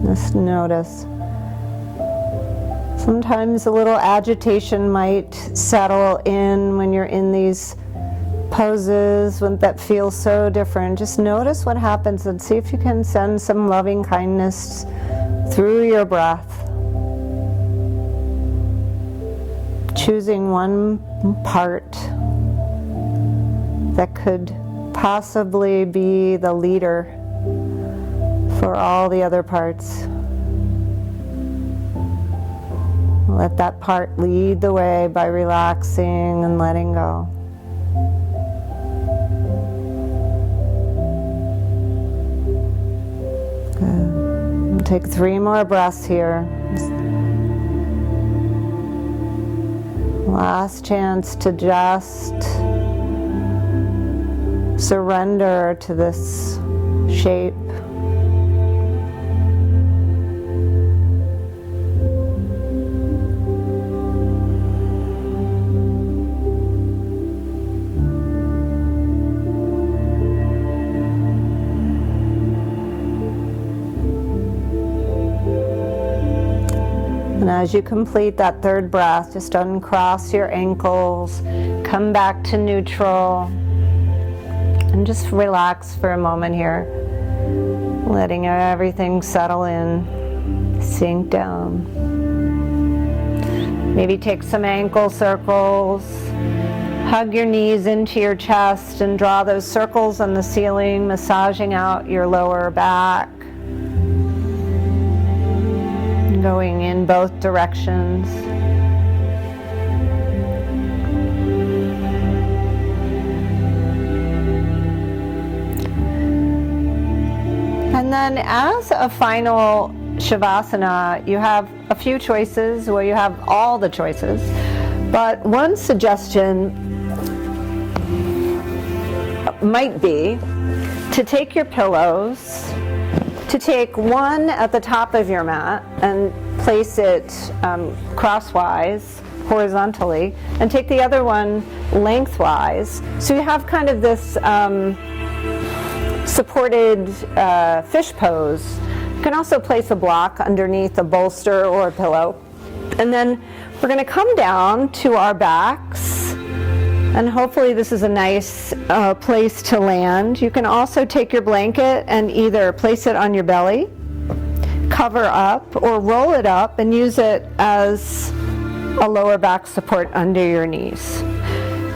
Just notice. Sometimes a little agitation might settle in when you're in these poses that feel so different. Just notice what happens and see if you can send some loving kindness through your breath. Choosing one part that could possibly be the leader for all the other parts. Let that part lead the way by relaxing and letting go. Good. Take 3 more breaths here. Last chance to just surrender to this shape. And as you complete that 3rd breath, just uncross your ankles, come back to neutral, and just relax for a moment here, letting everything settle in, sink down. Maybe take some ankle circles, hug your knees into your chest and draw those circles on the ceiling, massaging out your lower back. Going in both directions. And then as a final Shavasana, you have a few choices, well, you have all the choices, but one suggestion might be to take your pillows, to take one at the top of your mat and place it crosswise, horizontally, and take the other one lengthwise. So you have kind of this supported fish pose. You can also place a block underneath a bolster or a pillow. And then we're going to come down to our backs. And hopefully this is a nice place to land. You can also take your blanket and either place it on your belly, cover up, or roll it up and use it as a lower back support under your knees.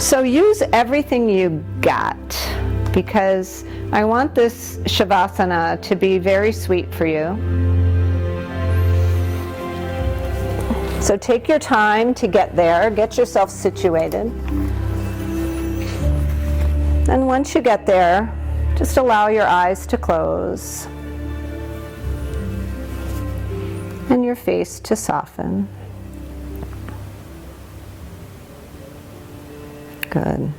So use everything you got, because I want this Shavasana to be very sweet for you. So take your time to get there, get yourself situated. And once you get there, just allow your eyes to close and your face to soften. Good.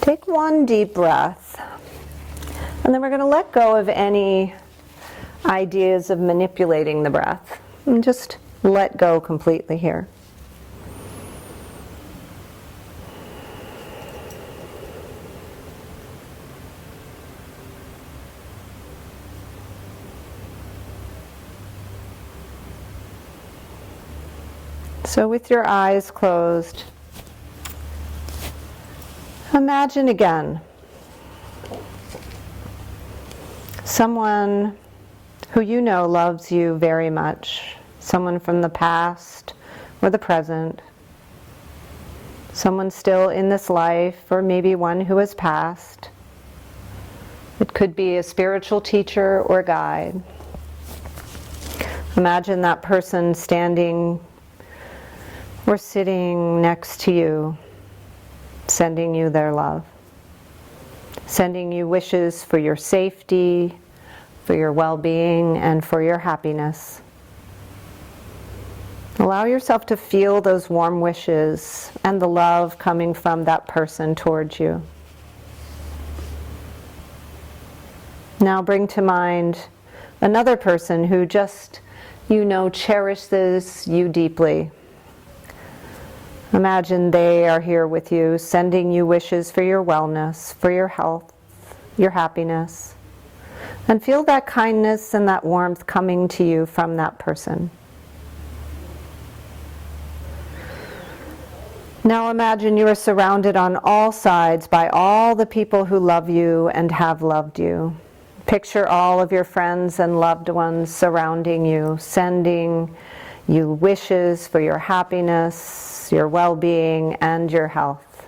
Take one deep breath, and then we're going to let go of any ideas of manipulating the breath, and just let go completely here. So with your eyes closed, imagine again someone who you know loves you very much, someone from the past or the present, someone still in this life, or maybe one who has passed. It could be a spiritual teacher or guide. Imagine that person standing or sitting next to you, sending you their love, sending you wishes for your safety, for your well-being, and for your happiness. Allow yourself to feel those warm wishes and the love coming from that person towards you. Now bring to mind another person who just, you know, cherishes you deeply. Imagine they are here with you, sending you wishes for your wellness, for your health, your happiness. And feel that kindness and that warmth coming to you from that person. Now imagine you are surrounded on all sides by all the people who love you and have loved you. Picture all of your friends and loved ones surrounding you, sending you wishes for your happiness, your well-being, and your health.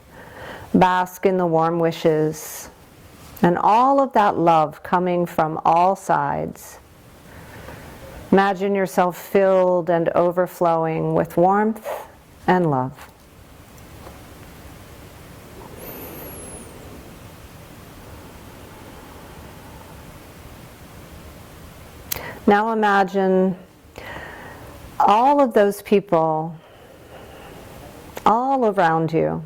Bask in the warm wishes and all of that love coming from all sides. Imagine yourself filled and overflowing with warmth and love. Now imagine all of those people all around you.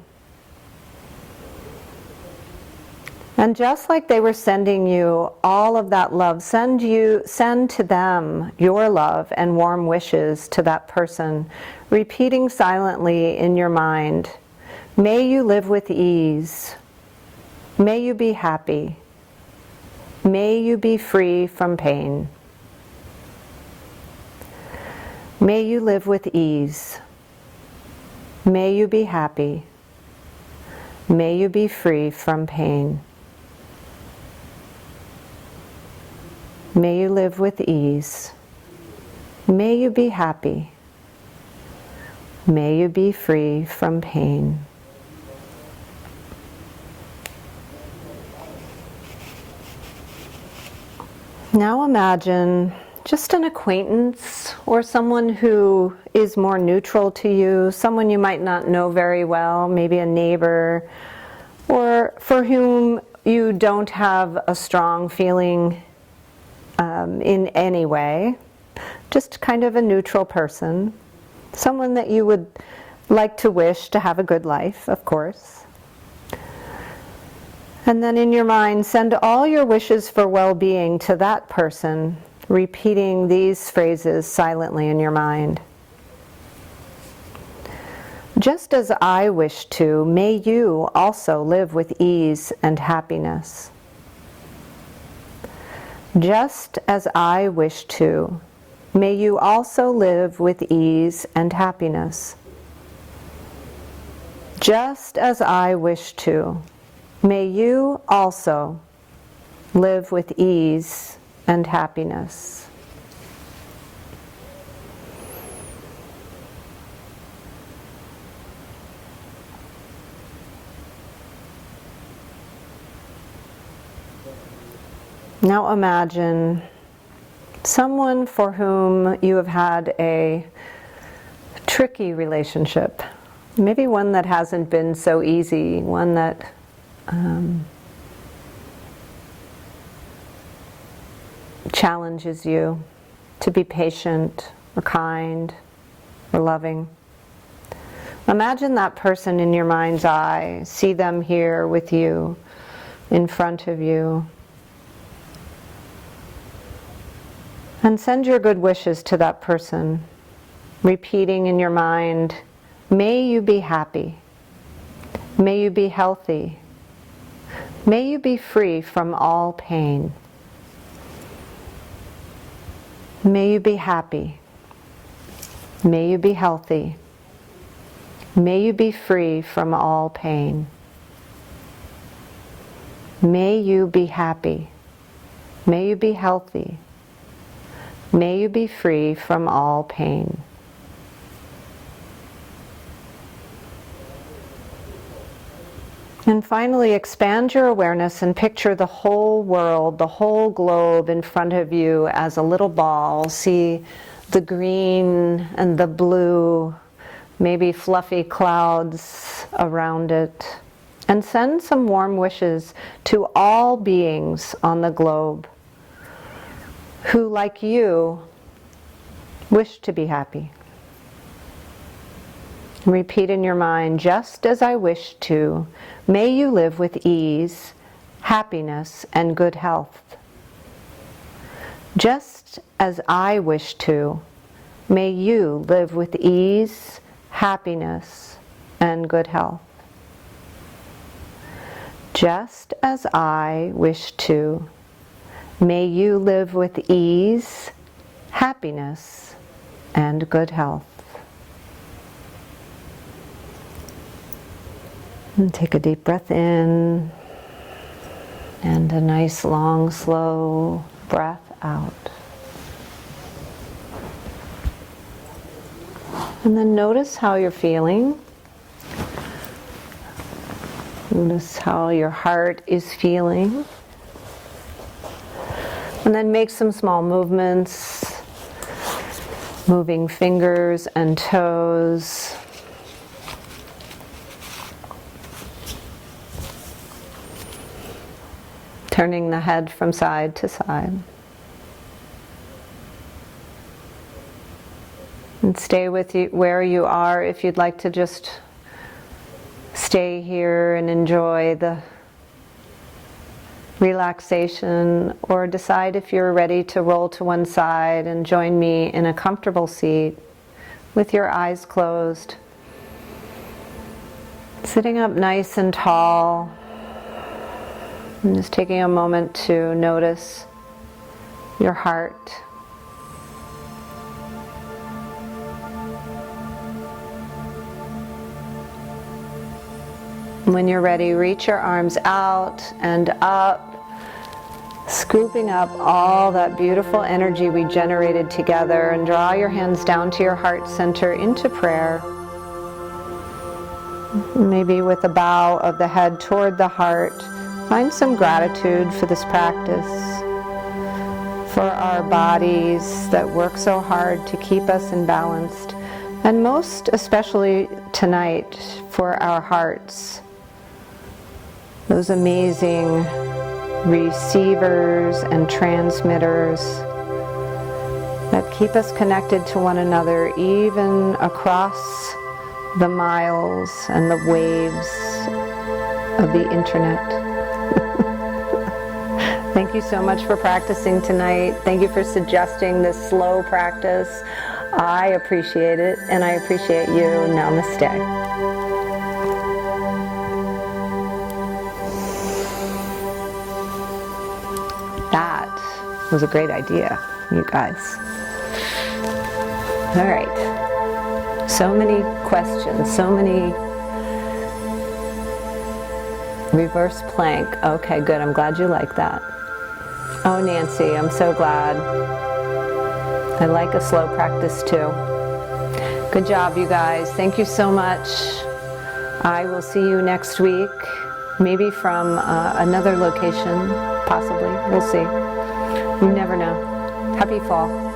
And just like they were sending you all of that love, send to them your love and warm wishes to that person, repeating silently in your mind, may you live with ease, may you be happy, may you be free from pain. May you live with ease. May you be happy. May you be free from pain. May you live with ease. May you be happy. May you be free from pain. Now imagine just an acquaintance or someone who is more neutral to you, someone you might not know very well, maybe a neighbor, or for whom you don't have a strong feeling in any way, just kind of a neutral person, someone that you would like to wish to have a good life, of course. And then in your mind, send all your wishes for well-being to that person, repeating these phrases silently in your mind. Just as I wish to, may you also live with ease and happiness. Just as I wish to, may you also live with ease and happiness. Just as I wish to, may you also live with ease and happiness. Now imagine someone for whom you have had a tricky relationship, maybe one that hasn't been so easy, one that challenges you to be patient or kind or loving. Imagine that person in your mind's eye, see them here with you, in front of you. And send your good wishes to that person, repeating in your mind, may you be happy, may you be healthy, may you be free from all pain. May you be happy, may you be healthy, may you be free from all pain. May you be happy, may you be healthy, may you be free from all pain. And finally, expand your awareness and picture the whole world, the whole globe in front of you as a little ball. See the green and the blue, maybe fluffy clouds around it. And send some warm wishes to all beings on the globe who, like you, wish to be happy. Repeat in your mind, just as I wish to, may you live with ease, happiness, and good health. Just as I wish to, may you live with ease, happiness, and good health. Just as I wish to, May you live with ease, happiness, and good health. And take a deep breath in, and a nice, long, slow breath out. And then notice how you're feeling. Notice how your heart is feeling. And then make some small movements, moving fingers and toes. Turning the head from side to side. And stay with you where you are if you'd like to just stay here and enjoy the relaxation, or decide if you're ready to roll to one side and join me in a comfortable seat with your eyes closed. Sitting up nice and tall, and just taking a moment to notice your heart. When you're ready, reach your arms out and up, scooping up all that beautiful energy we generated together, and draw your hands down to your heart center into prayer. Maybe with a bow of the head toward the heart. Find some gratitude for this practice, for our bodies that work so hard to keep us in balanced, and most especially tonight for our hearts. Those amazing receivers and transmitters that keep us connected to one another even across the miles and the waves of the internet. Thank you so much for practicing tonight. Thank you for suggesting this slow practice. I appreciate it, and I appreciate you. Namaste. That was a great idea, you guys. All right. So many questions, so many. Reverse plank. Okay, good. I'm glad you like that. Oh, Nancy, I'm so glad. I like a slow practice too. Good job, you guys. Thank you so much. I will see you next week, maybe from another location, possibly. We'll see. You never know. Happy fall.